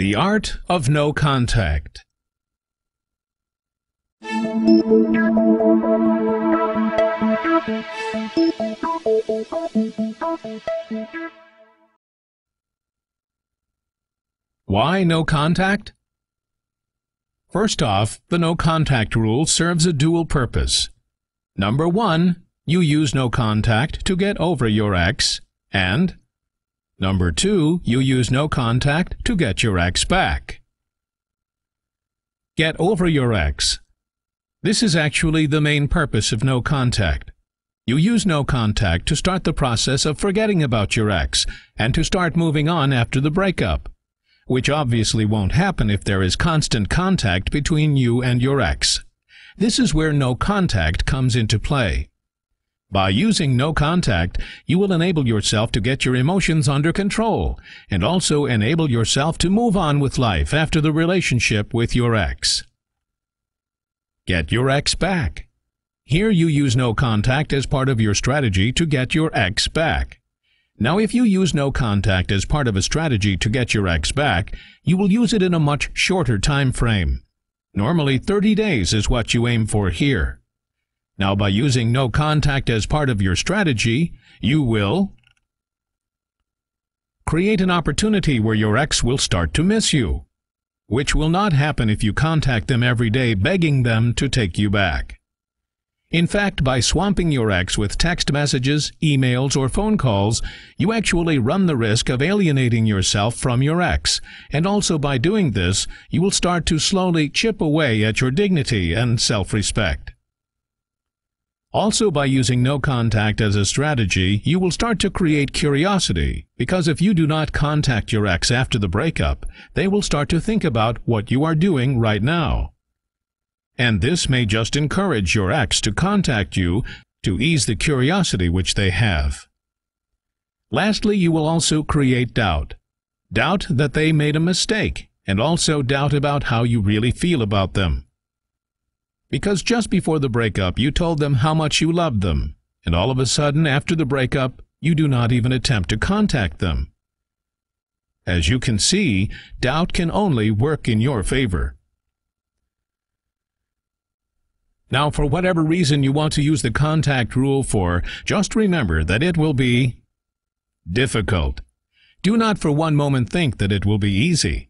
The art of no contact. Why no contact? First off, the no contact rule serves a dual purpose. Number one, you use no contact to get over your ex, and number two, you use no contact to get your ex back. Get over your ex. This is actually the main purpose of no contact. You use no contact to start the process of forgetting about your ex and to start moving on after the breakup, which obviously won't happen if there is constant contact between you and your ex. This is where no contact comes into play. By using no contact, you will enable yourself to get your emotions under control and also enable yourself to move on with life after the relationship with your ex. Get your ex back. Here you use no contact as part of your strategy to get your ex back. Now, if you use no contact as part of a strategy to get your ex back, you will use it in a much shorter time frame. Normally 30 days is what you aim for here. Now, by using no contact as part of your strategy, you will create an opportunity where your ex will start to miss you, which will not happen if you contact them every day begging them to take you back. In fact, by swamping your ex with text messages, emails, or phone calls, you actually run the risk of alienating yourself from your ex, and also by doing this, you will start to slowly chip away at your dignity and self-respect. Also, by using no contact as a strategy, you will start to create curiosity, because if you do not contact your ex after the breakup, they will start to think about what you are doing right now. And this may just encourage your ex to contact you to ease the curiosity which they have. Lastly, you will also create doubt. Doubt that they made a mistake, and also doubt about how you really feel about them. Because just before the breakup, you told them how much you loved them, and all of a sudden, after the breakup, you do not even attempt to contact them. As you can see, doubt can only work in your favor. Now, for whatever reason you want to use the contact rule for, just remember that it will be difficult. Do not for one moment think that it will be easy.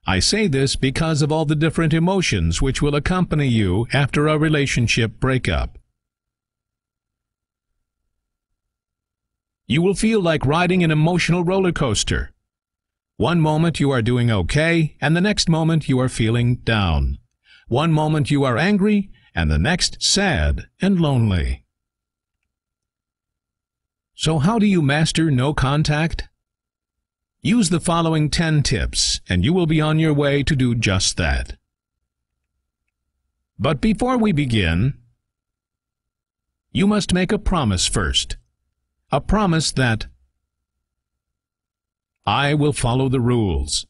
I say this because of all the different emotions which will accompany you after a relationship breakup. You will feel like riding an emotional roller coaster. One moment you are doing okay, and the next moment you are feeling down. One moment you are angry, and the next sad and lonely. So how do you master no contact? Use the following 10 tips, and you will be on your way to do just that. But before we begin, you must make a promise first. A promise that I will follow the rules.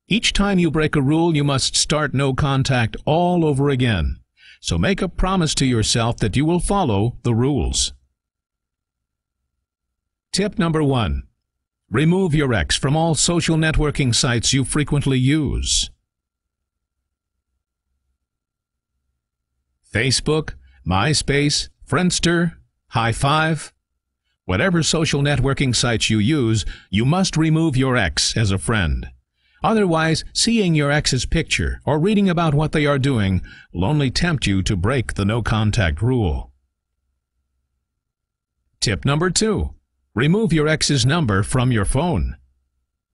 Each time you break a rule, you must start no contact all over again. So make a promise to yourself that you will follow the rules. Tip number 1. Remove your ex from all social networking sites you frequently use. Facebook, MySpace, Friendster, High5. Whatever social networking sites you use, you must remove your ex as a friend. Otherwise, seeing your ex's picture or reading about what they are doing will only tempt you to break the no-contact rule. Tip number 2. Remove your ex's number from your phone.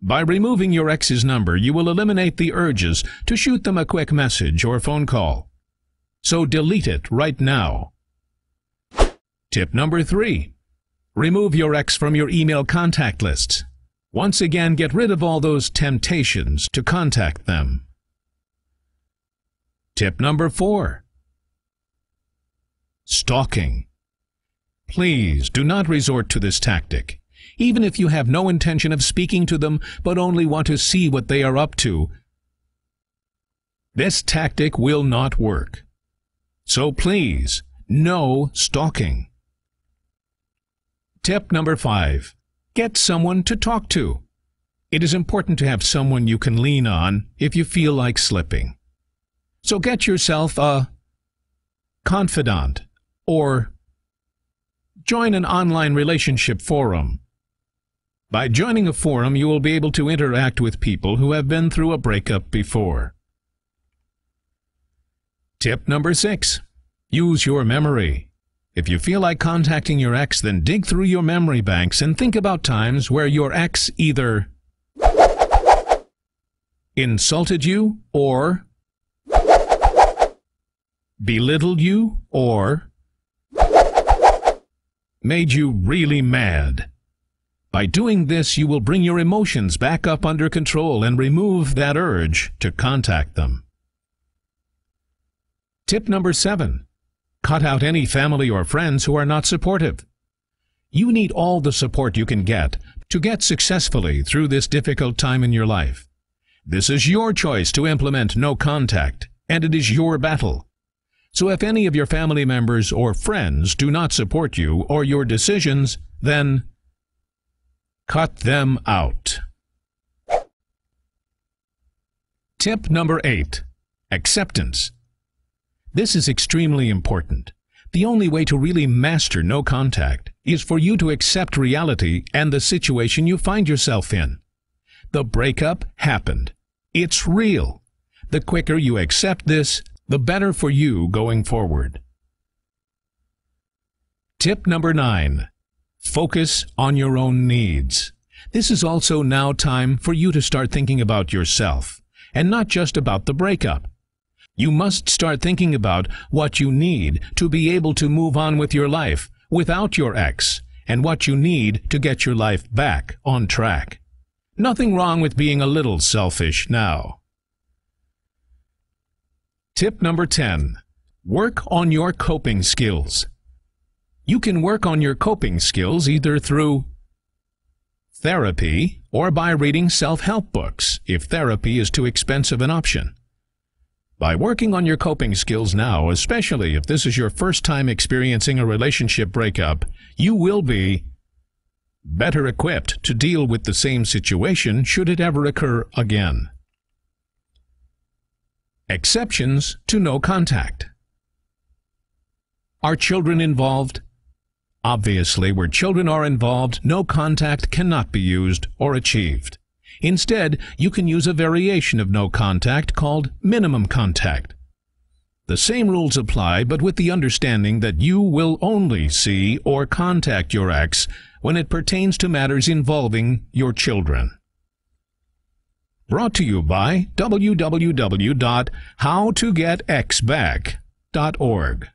By removing your ex's number, you will eliminate the urges to shoot them a quick message or phone call. So delete it right now. Tip number 3. Remove your ex from your email contact lists. Once again, get rid of all those temptations to contact them. Tip number 4. Stalking. Please do not resort to this tactic. Even if you have no intention of speaking to them, but only want to see what they are up to, this tactic will not work. So please, no stalking. Tip number 5. Get someone to talk to. It is important to have someone you can lean on if you feel like slipping. So get yourself a confidant or join an online relationship forum. By joining a forum, you will be able to interact with people who have been through a breakup before. Tip number 6. Use your memory. If you feel like contacting your ex, then dig through your memory banks and think about times where your ex either insulted you or belittled you or made you really mad. By doing this, you will bring your emotions back up under control and remove that urge to contact them. Tip number 7. Cut out any family or friends who are not supportive. You need all the support you can get to get successfully through this difficult time in your life. This is your choice to implement no contact, and it is your battle. So if any of your family members or friends do not support you or your decisions, then cut them out. Tip number 8. Acceptance. This is extremely important. The only way to really master no contact is for you to accept reality and the situation you find yourself in. The breakup happened. It's real. The quicker you accept this, the better for you going forward. Tip number 9. Focus on your own needs. This is also now time for you to start thinking about yourself, and not just about the breakup. You must start thinking about what you need to be able to move on with your life without your ex, and what you need to get your life back on track. Nothing wrong with being a little selfish now. Tip number 10. Work on your coping skills. You can work on your coping skills either through therapy or by reading self-help books, if therapy is too expensive an option. By working on your coping skills now, especially if this is your first time experiencing a relationship breakup, you will be better equipped to deal with the same situation should it ever occur again. Exceptions to no contact. Are children involved? Obviously, where children are involved, no contact cannot be used or achieved. Instead, you can use a variation of no contact called minimum contact. The same rules apply, but with the understanding that you will only see or contact your ex when it pertains to matters involving your children. Brought to you by www.howtogetxback.org.